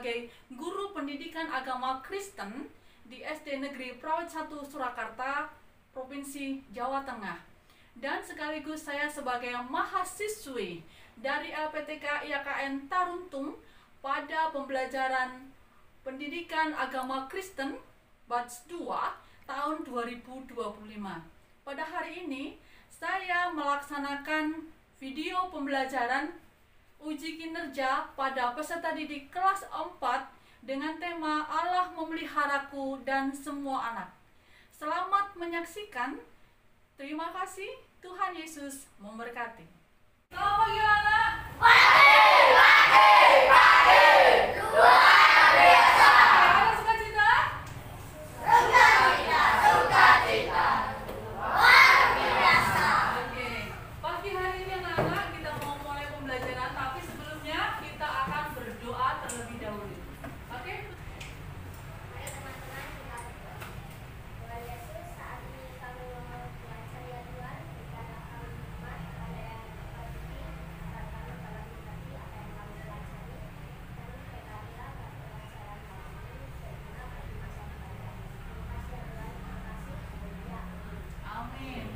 sebagai guru pendidikan agama Kristen di SD Negeri Perawat 1 Surakarta, Provinsi Jawa Tengah. Dan sekaligus saya sebagai mahasiswi dari LPTK IAKN Taruntung pada pembelajaran pendidikan agama Kristen batch 2 tahun 2025. Pada hari ini saya melaksanakan video pembelajaran uji kinerja pada peserta didik kelas 4 dengan tema Allah memeliharaku dan semua anak. Selamat menyaksikan. Terima kasih. Tuhan Yesus memberkati. Selamat pagi anak. Luar biasa. Ada sukacita? Sukacita. Luar biasa. Oke. Pagi hari ini anak-anak kita mau mulai pembelajaran, tapi sebelumnya kita akan berdoa terlebih dahulu. Oke? Mari teman-teman kita berdoa. Tuhan Yesus, saat ini kami mau belajar ya Tuhan, berikanlah kami hikmat pada yang kami ikuti, agar kami dapat mengerti apa yang kami pelajari, dan berkatilah pada pelajaran kami ini berguna bagi masa depan kami. Terima kasih ya Tuhan, terima kasih. Haleluya. Amin.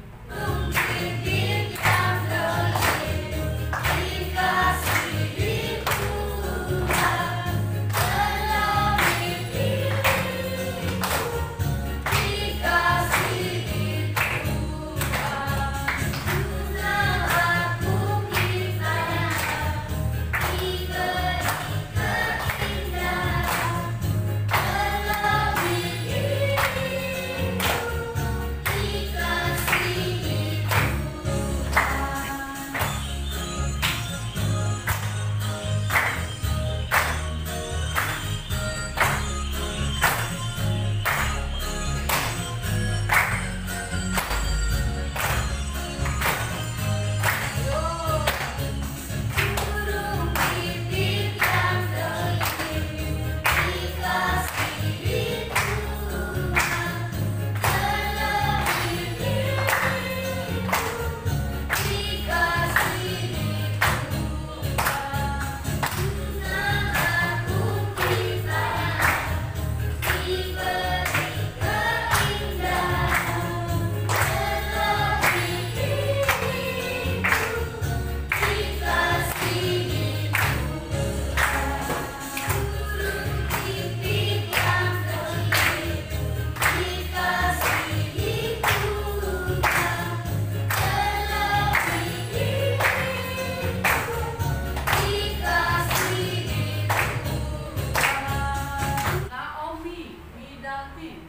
Naomi Midalvin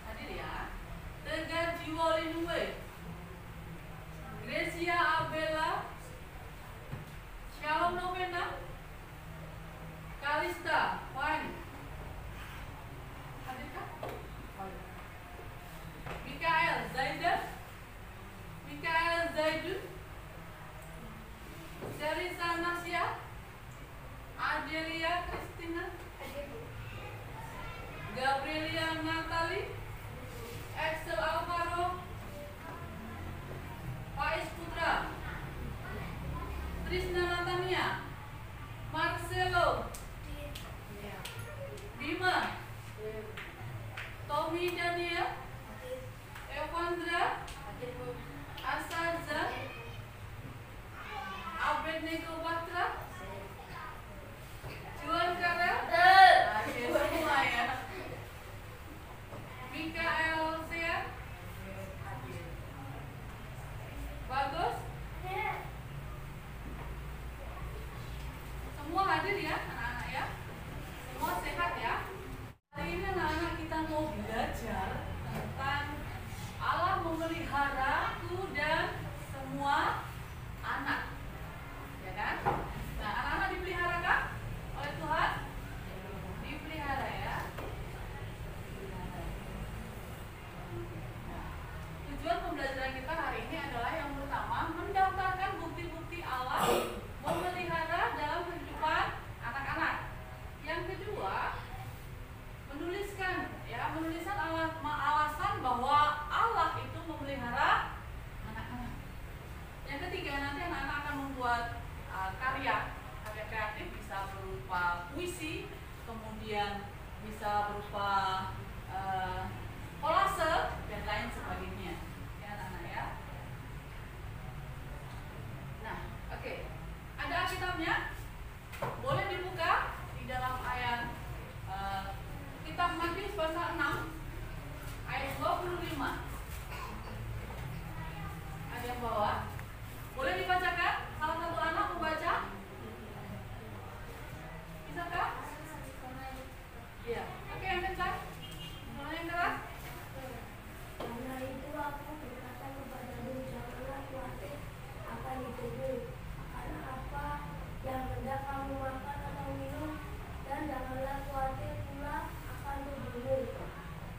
hadir ya. Tegar Jiwolinwe, Gracia Abela, Shalom Novena, Kalista Fine. Hadirkah? Mikael Zaidan, Mikael Zaidun, Serisa Nasya, Adelia Christina, Gabrielia Natali, Axel Alvaro, Faiz Putra, Trisna Natania, Marcelo, Bima, Tommy Daniel, Evandra, Asaza, Abednego Batra, Juan Karel, semua ya. Mikael Sea, Bagus, semua hadir ya anak-anak ya, semua sehat ya. Hari ini anak-anak kita mau belajar tentang Allah memeliharaku dan semua anak, ya kan? Nah, anak-anak dipelihara kan oleh Tuhan? Dipelihara ya. Tujuan pembelajaran kita hari ini adalah yang pertama mendaftarkan bukti-bukti Allah memelihara dalam kehidupan anak-anak. Yang kedua, menuliskan alasan bahwa Allah itu memelihara anak-anak. Yang ketiga, nanti anak-anak akan membuat karya kreatif, bisa berupa puisi, kemudian kemudian bisa berupa kolase dan lain sebagainya, ya anak-anak ya. Nah, oke. Ada Alkitabnya? Boleh dibuka di dalam ayat kitab Matius pasal 6 ayat 25. Ada yang bawa? Boleh dibacakan? Salah satu anak membaca? Bisakah? Iya. Oke, yang kencang. Yang keras. Karena itu aku berkata kepadamu, janganlah khawatir akan hidupmu, akan apa yang hendak kamu makan atau minum, dan janganlah khawatir pula akan tubuhmu,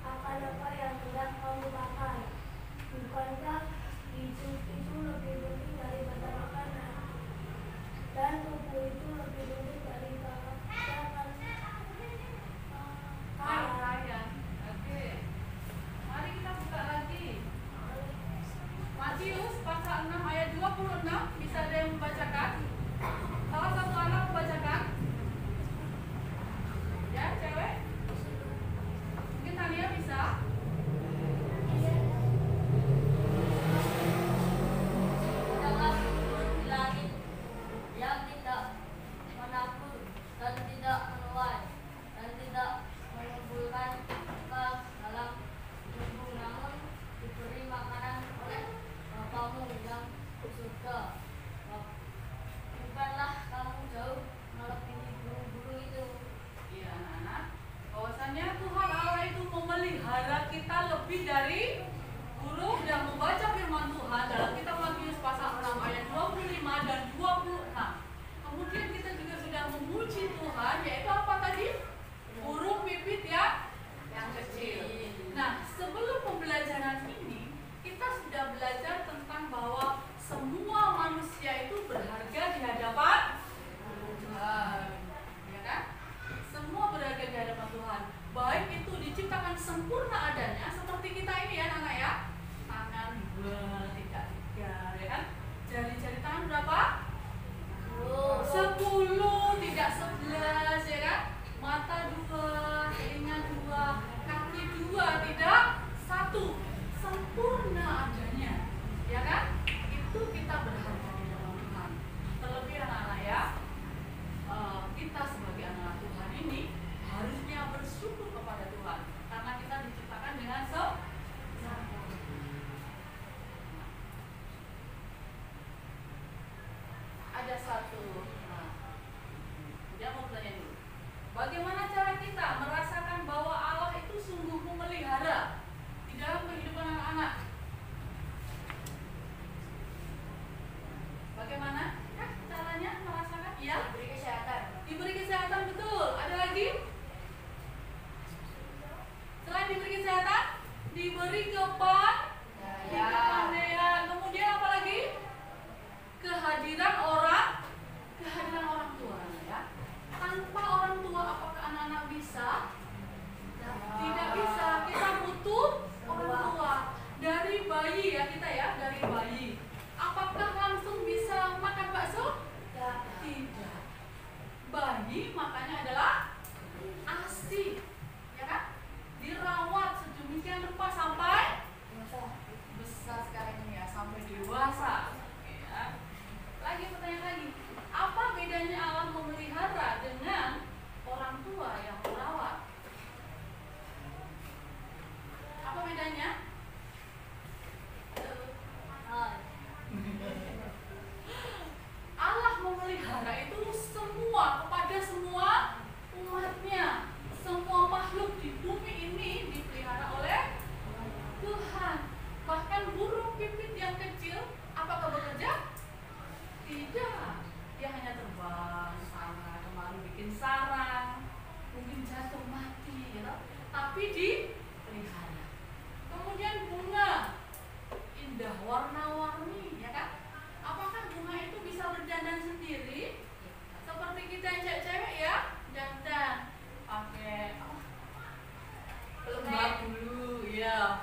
akan apa yang hendak kamu pakai. Bukankah hidup itu lebih penting daripada makanan, dan tubuh itu lebih penting daripada Pakaian. Oke. Mari kita buka lagi. Matius pasal 6 ayat 26. Bisa ada yang membacakan? Salah satu anak membacakan? Ya, cewek? Mungkin Tania bisa? Janganlah turun di langit yang tidak menabur dan tidak menuai dan tidak mengumpulkan bekal dalam tubuh, namun diberi makanan oleh Bapamu yang di surga. Bukanlah kamu jauh melebihi burung-burung itu. Iya anak-anak. Bahwasannya Tuhan Allah itu memelihara kita lebih dari burung, dan membaca firman Tuhan dalam kitab Matius pasal 6 ayat 25 dan 26. Kemudian kita juga sudah memuji Tuhan, yaitu apa tadi? Burung pipit ya yang kecil. Nah, sebelum pembelajaran ini kita sudah belajar tentang bahwa semua manusia itu berharga di hadapan Tuhan, ya kan? Semua berharga di hadapan Tuhan. Baik itu diciptakan sempurna adanya seperti kita ini ya anak ya. Tangan 2, tidak 3, ya kan? Jari-jari tangan berapa? 10, tidak 11, ya kan? Mata 2, telinga 2, kaki 2, tidak 1. Sempurna adanya, ya kan? Itu kita berharga di dalam Tuhan. Terlebih anak-anak ya, kita sebagai anak Tuhan ini harusnya bersyukur kepada Tuhan karena kita diciptakan dengan sempurna. Ada satu, dia mau bertanya dulu. Bagaimana cara kita merasakan bahwa Allah itu sungguh memelihara di dalam kehidupan anak-anak? Bagaimana? Caranya merasakan? Ya, Diberi kesehatan. diberi kesehatan, betul. Ada lagi? Selain diberi kesehatan, diberi kepandaian. Kemudian apa lagi? Kehadiran orang tua, ya. Tanpa orang tua, apakah anak-anak bisa? Tidak bisa. Kita butuh orang tua. Dari bayi ya kita ya, dari bayi. Apakah langsung bisa makan bakso? Tidak. Bayi makanya adalah ASI, ya kan? Dirawat sedemikian rupa sampai besar sekarang ini ya, sampai dewasa. Ya. Lagi pertanyaan lagi, apa bedanya Allah memelihara dengan orang tua yang merawat? Apa bedanya? Allah memelihara itu kepada semua umatnya. Semua makhluk di bumi ini dipelihara oleh Tuhan. Bahkan burung pipit yang kecil, apakah bekerja? Tidak. Dia hanya terbang sana kemari bikin sarang, mungkin jatuh mati, gitu. Tapi dipelihara. Kemudian bunga indah, warna-warni, ya kan? Apakah bunga itu bisa berdandan sendiri? Seperti kita yang cewek-cewek ya, dandan pakai pelembab dulu, ya,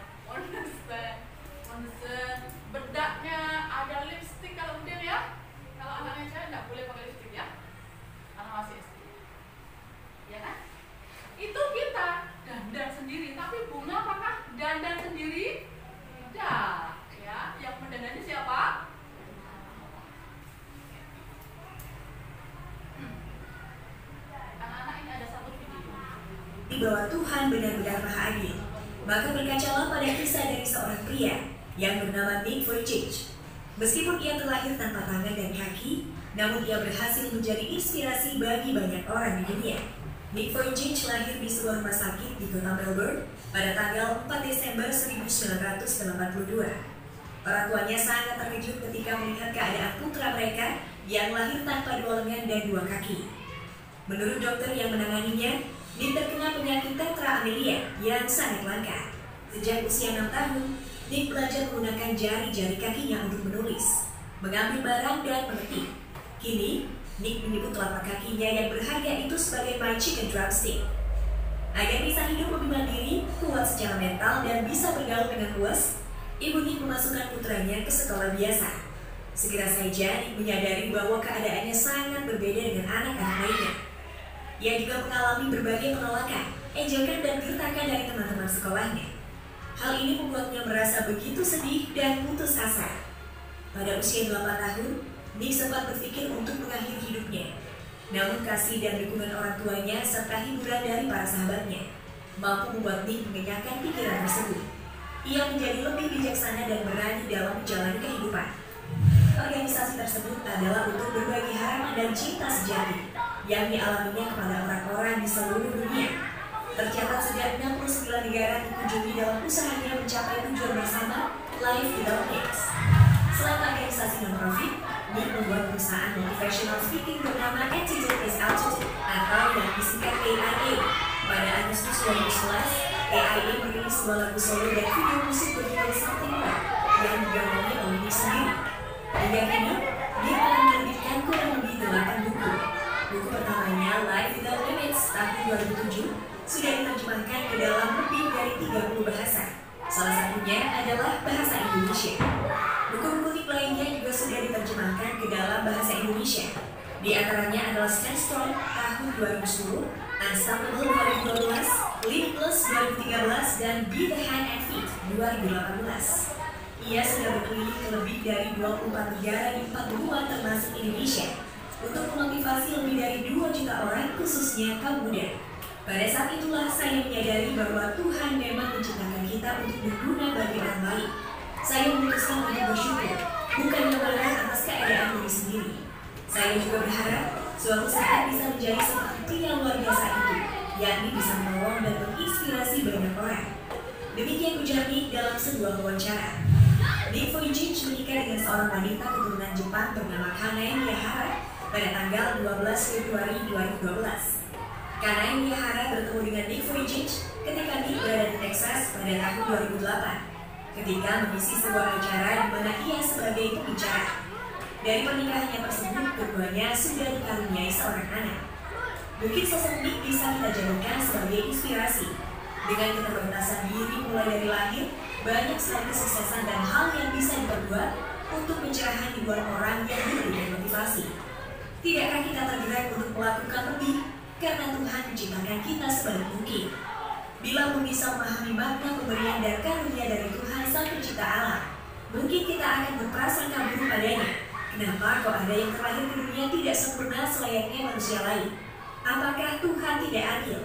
onsen, bedaknya ada lipstik kalau udah ya. Kalau anaknya cewek nggak boleh pakai lipstik ya, karena masih SD, ya kan? bahwa Tuhan benar-benar Maha Adil. Maka berkacalah pada kisah dari seorang pria yang bernama Nick Vujicic. Meskipun ia terlahir tanpa tangan dan kaki, namun ia berhasil menjadi inspirasi bagi banyak orang di dunia. Nick Vujicic lahir di sebuah rumah sakit di kota Melbourne pada tanggal 4 Desember 1982. Orang tuanya sangat terkejut ketika melihat keadaan putra mereka yang lahir tanpa 2 lengan dan 2 kaki. Menurut dokter yang menanganinya, Nick terkena penyakit tetra amelia yang sangat langka. Sejak usia 6 tahun, Nick belajar menggunakan jari-jari kakinya untuk menulis, mengambil barang dan mengetik. Kini, Nick menyebut telapak kakinya yang berharga itu sebagai my chicken drumstick. Agar bisa hidup lebih mandiri, kuat secara mental, dan bisa bergaul dengan luas, ibu Nick memasukkan putranya ke sekolah biasa. Segera saja Nick menyadari bahwa keadaannya sangat berbeda dengan anak-anak lainnya. Ia juga mengalami berbagai penolakan, ejekan, dan gertakan dari teman-teman sekolahnya. Hal ini membuatnya merasa begitu sedih dan putus asa. Pada usia 8 tahun, Nick sempat berpikir untuk mengakhiri hidupnya. Namun kasih dan dukungan orang tuanya serta hiburan dari para sahabatnya mampu membuat Nick mengenyahkan pikiran tersebut. Ia menjadi lebih bijaksana dan berani dalam menjalani kehidupan. Organisasi tersebut adalah untuk berbagi harapan dan cinta sejati yang dialaminya kepada orang-orang di seluruh dunia. Tercatat sejak 69 negara dikunjungi dalam usahanya mencapai tujuan bersama Life Without Limits. Selain organisasi non-profit, Nick membuat perusahaan motivational speaking bernama Attitude is Altitude atau yang disingkat AIA. Pada Agustus 2011, AIA merilis sebuah lagu solo dan video musik berjudul Something More yang digawangi oleh Nick sendiri. Hingga kini, Nick telah menerbitkan kurang lebih 8 buku. Buku pertamanya, Life Without Limits tahun 2007, sudah diterjemahkan ke dalam lebih dari 30 bahasa. Salah satunya adalah bahasa Indonesia. Buku-buku Nick lainnya juga sudah diterjemahkan ke dalam bahasa Indonesia. Di antaranya adalah Stand Strong tahun 2010, Unstoppable 2012, Limitless 2013, dan Be the Hand and Feet 2018. Ia sudah berkeliling ke lebih dari 24 negara di 4 benua termasuk Indonesia untuk memotivasi lebih dari 2 juta orang khususnya kaum muda. Pada saat itulah saya menyadari bahwa Tuhan memang menciptakan kita untuk berguna bagi orang lain. Saya memutuskan untuk bersyukur, bukan memarah atas keadaan diri sendiri. Saya juga berharap suatu saat bisa menjadi seperti pria luar biasa itu, yakni bisa menolong dan menginspirasi banyak orang. Demikian ujar Nick dalam sebuah wawancara. Nick Vujicic menikah dengan seorang wanita keturunan Jepang bernama Kanae Miyahara pada tanggal 12 Februari 2012. Kanae Miyahara bertemu dengan Nick Vujicic ketika Nick berada di Texas pada tahun 2008 ketika mengisi sebuah acara di mana ia sebagai pembicara. Dari pernikahannya tersebut, keduanya sudah dikaruniai seorang anak. Mungkin sosok Nick bisa kita jadikan sebagai inspirasi. Dengan keterbatasan diri mulai dari lahir, banyak sekali kesuksesan dan hal yang bisa diperbuat untuk pencerahan ribuan orang yang diberikan motivasi. Tidakkah kita tergerak untuk melakukan lebih karena Tuhan menciptakan kita sebaik mungkin? Bila belum bisa memahami makna pemberian dan karunia dari Tuhan Sang Pencipta alam, mungkin kita akan berprasangka buruk padanya. Kenapa kok ada yang terlahir di dunia tidak sempurna selayaknya manusia lain? Apakah Tuhan tidak adil?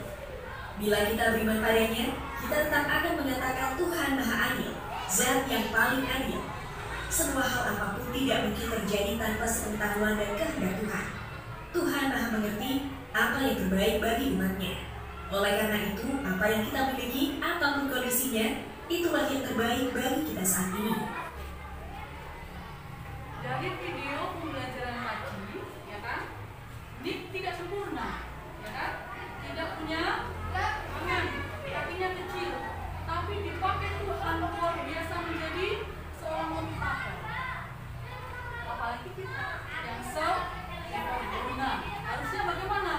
Bila kita beriman padanya, kita tetap akan mengatakan Tuhan Maha Adil, Zat yang paling adil. Semua hal apapun tidak mungkin terjadi tanpa sepengetahuan dan kehendak Tuhan. Tuhan Maha mengerti apa yang terbaik bagi umatnya. Oleh karena itu, apa yang kita miliki, apapun kondisinya, itulah yang terbaik bagi kita saat ini. Dari video pembelajaran Maci, ya kan, Nick tidak sempurna, ya kan, tidak punya tangan, kakinya kecil, tapi dipakai Tuhan luar biasa menjadi seorang motivator. Apalagi kita yang sempurna, harusnya bagaimana?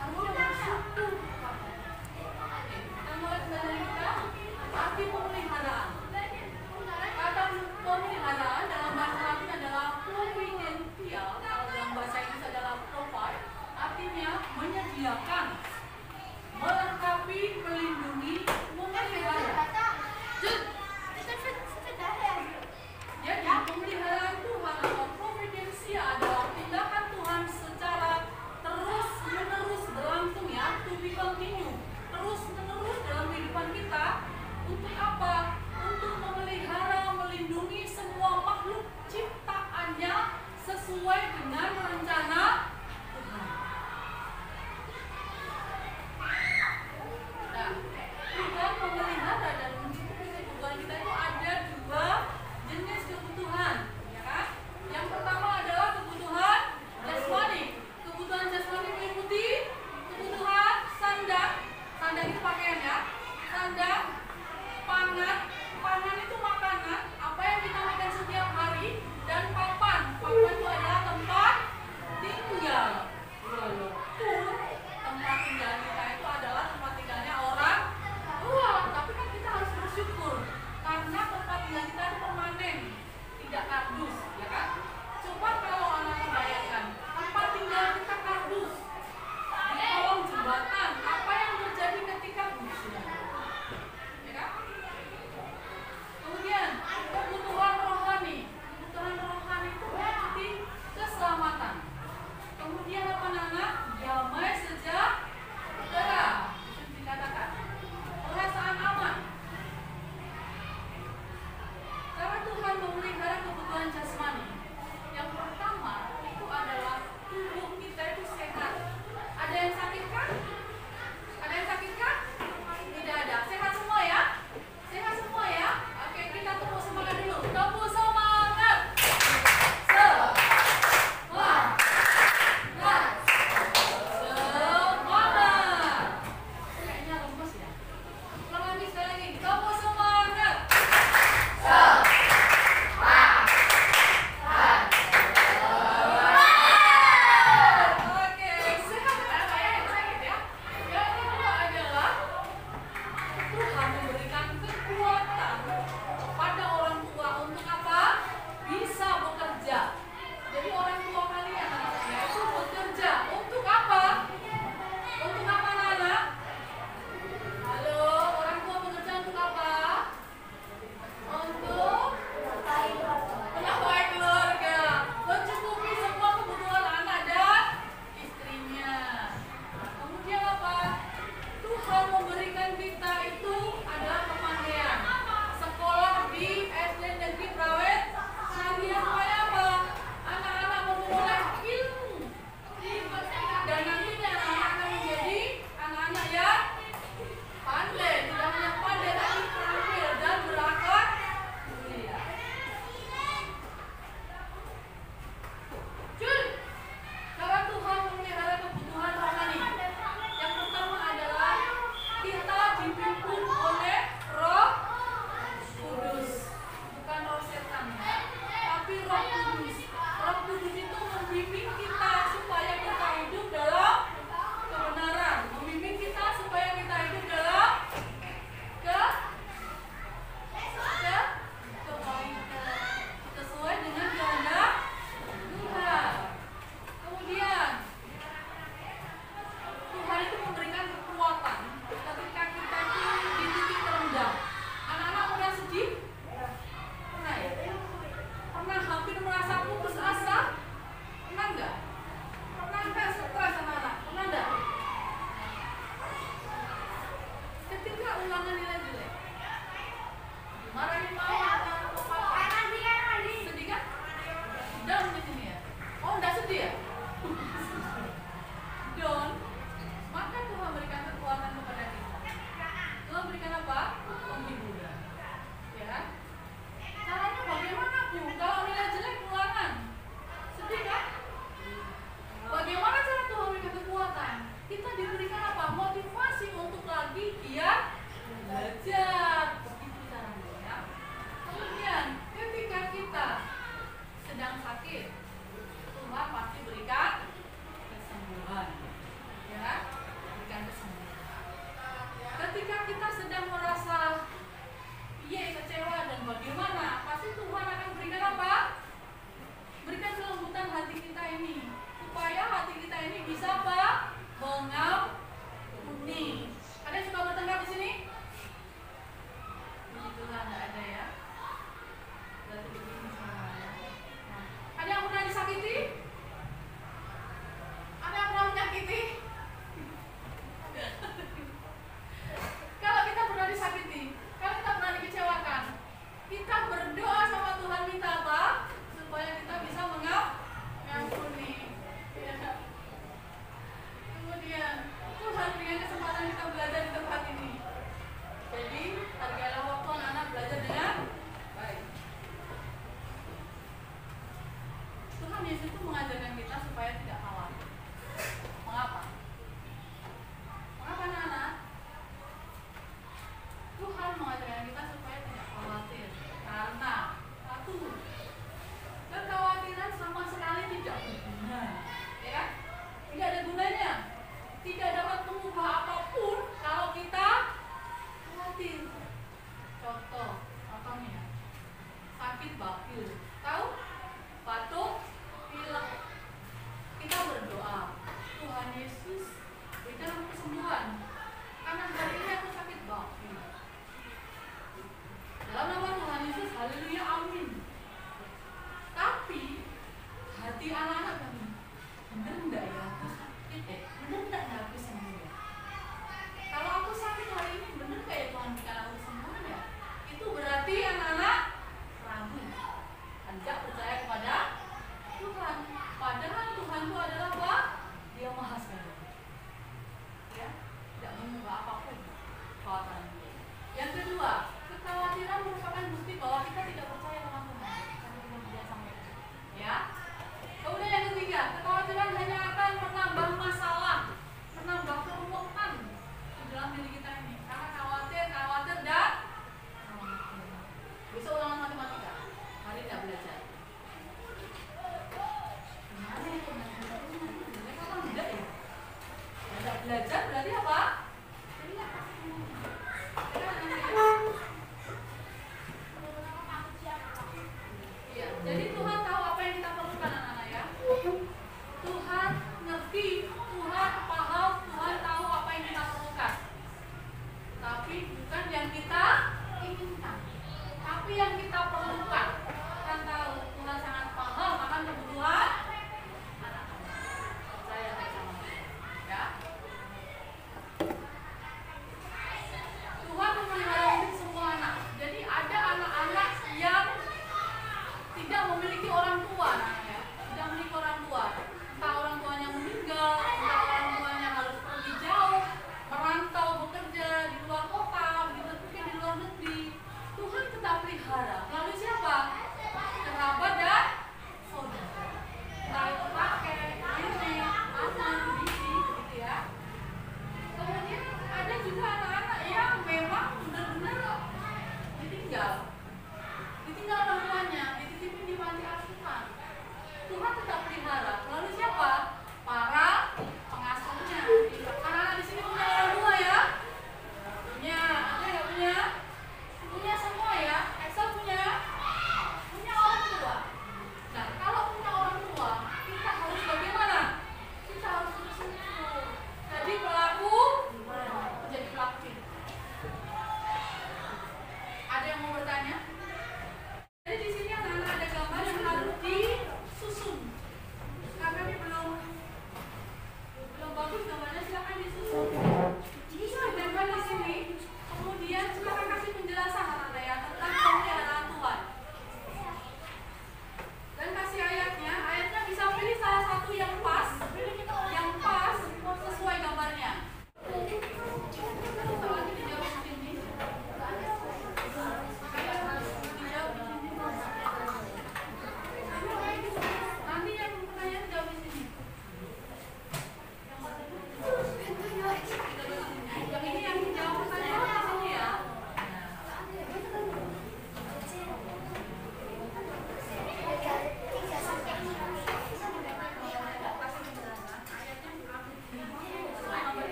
Harusnya bersyukur. Kita mulai dari kita, hati pemeliharaan. terus-menerus dalam kehidupan kita. Untuk apa? Untuk memelihara, melindungi semua makhluk ciptaannya sesuai dengan rencana Tuhan. Nah, Tuhan memelihara dan mencukupi kebutuhan kita itu ada dua jenis kebutuhan, ya kan? Yang pertama adalah kebutuhan jasmani. Kebutuhan jasmani meliputi kebutuhan sandang. Sandang itu pakaian ya. Sandang, pangan. Pangan itu makanan, apa yang kita makan setiap hari, dan papan. Papan itu adalah tempat tinggal. Walaupun tempat tinggal kita itu adalah tempat tinggalnya orang tua, tapi kan kita harus bersyukur karena tempat tinggal kita itu permanen, tidak kardus, ya kan? Coba kalau anak bayangkan tempat tinggal kita kardus di kolong jembatan, apa yang terjadi ketika hujan? Ya kan? Kemudian kebutuhan rohani. Kebutuhan rohani itu meliputi keselamatan. Kemudian apa anak? Damai sejahtera. Itu dikatakan. Perasaan aman. Karena Tuhan memelihara kebutuhan jasmani. Yang pertama itu adalah tubuh kita itu sehat. Ada yang sakit kan? Ada yang sakit kan? Tidak ada. Sehat semua ya? Sehat semua ya? Oke, kita tepuk semangat dulu. Tepuk semangat. Semangat. Semangat. Kayaknya lemes ya. Ulang lagi sekali lagi. Tepuk semangat. Oke, sehat kan? Kayak yang sakit ya. Yang kedua adalah Tuhan memberikan kekuatan kepada orang tua untuk apa? Bisa bekerja. Jadi orang tua kalian anaknya itu bekerja untuk apa? Untuk apa anak? Halo, orang tua bekerja untuk apa? Untuk menafkahi keluarga, mencukupi semua kebutuhan anak dan istrinya. Kemudian apa? Tuhan memberikan kita itu adalah kepandaian. Sekolah di SD Negeri Prawet Syariah supaya apa? Anak-anak memperoleh ilmu. Dan nantinya anak-anak akan menjadi anak-anak yang pandai. Tidak hanya pandai tapi terampil dan berakhlak mulia. Cuy, cara Tuhan memelihara kebutuhan rohani. Yang pertama adalah kita dipimpin oleh Roh Kudus, bukan roh setan ya, tapi Roh Kudus. Roh Kudus itu membimbing kita supaya kita hidup dalam kebenaran, membimbing kita supaya kita hidup dalam kebaikan, sesuai dengan kehendak Tuhan. Kemudian Tuhan itu memberikan kekuatan ketika kita itu di titik terendah. Anak-anak pernah sedih? Pernah ya? Pernah hampir merasa putus asa? Pernah enggak? Pernah enggak stres anak-anak? Pernah enggak? Ketika ulangan nilai jelek, marahin mama atau papa, sedih kan? Down di sini ya? Oh, enggak sedih ya? Down, maka Tuhan berikan kekuatan kepada kita. Tuhan berikan apa? Penghiburan. Ya kan? Caranya bagaimana, Bu? Kalau nilai jelek ulangan, sedih kan? Bagaimana cara Tuhan berikan kekuatan? Kita diberikan apa? Motivasi untuk lagi giat belajar. Begitu caranya ya.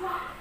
Wah,